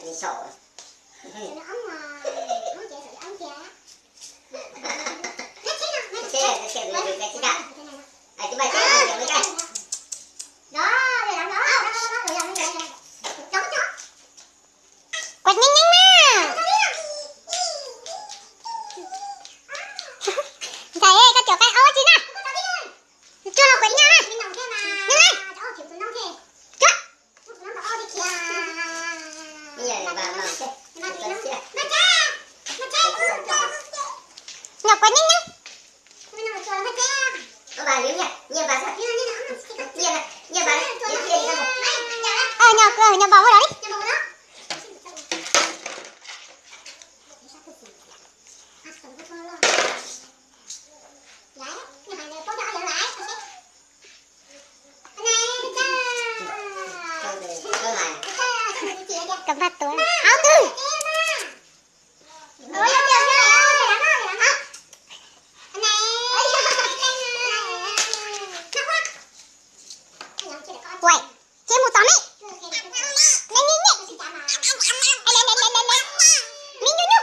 mình sổ. Nó ống mà ống chị sự ống chị. Nó Xe rồi cái chị đặt. À chị bà chơi rồi mấy cái. Đó, đây là đó, rồi làm như vậy. Chó. Quạt nhanh nhanh mà. Thầy ơi, con chỗ cái ô chị nè. Cho nó quạt nha. Mình nằm thế mà. Nhanh lên. Đó, chịu tụi nó thế. Cho. Nó bảo ô đi kìa. Bây giờ bà mà xe. Nó Nó chạy. xe. Nhỏ quạt nhanh nhanh. Mình nằm chuột nó chạy. Có bà nhớ nha. Nhìn bà sao? Nhìn bà đi kia đi đâu. Nhỏ bỏ vào đó đi. Cầm bát tuổi. Áo tư. Quậy. Chế một tóm đi. Lên nhanh nhanh. Lên. Mi nhu nhu.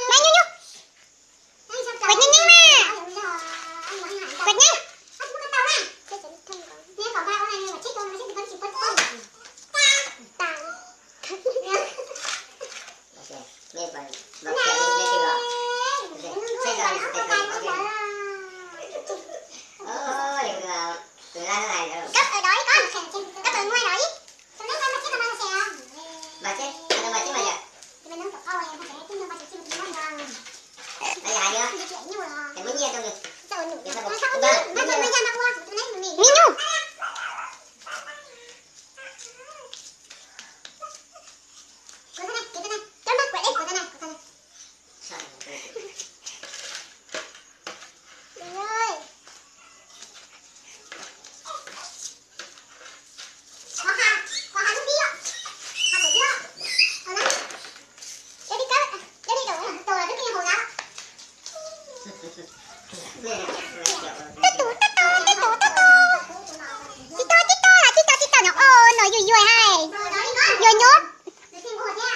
Lên nhu nhu. Quậy nhanh nhanh mà. Quậy nhanh. Nghe bà. Bà chạy đi kia rồi. Xe rồi. Ôi là từ ra này rồi. Cấp ở đó con. Cấp ở ngoài đó đi. Xong lấy con mà chết là bao giờ? Bà chết. Bà chết mà giờ. Thì mình nâng tập câu này, mà sẽ tin ba sẽ chim chim ngon. Bây giờ nữa. Di chuyển như là. Thì mới nghe tao được. Sao nhủ? Sao Sao không? đi? Nó mới ra đâu qua? Tụi này mình. Mi nhu. Cái này. Cho nó quẹt đi, cái này. Trời ơi. Khó khăn không đi ạ. Học được chưa? Ở đây. Để đi cắt. Để đi đổi. Tôi là cái kia hồ lắm. Tito nó ô nó vui vui hay. Vui nhốt.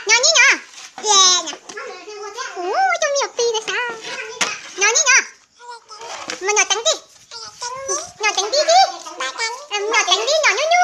Nhỏ nhí nhỏ. Yeah nhỉ. Cho miệng pi là sao? Nhỏ nhí nhỏ. Mà nhỏ trắng đi. Nhỏ trắng đi đi. Nhỏ trắng đi nhỏ nhu nhu.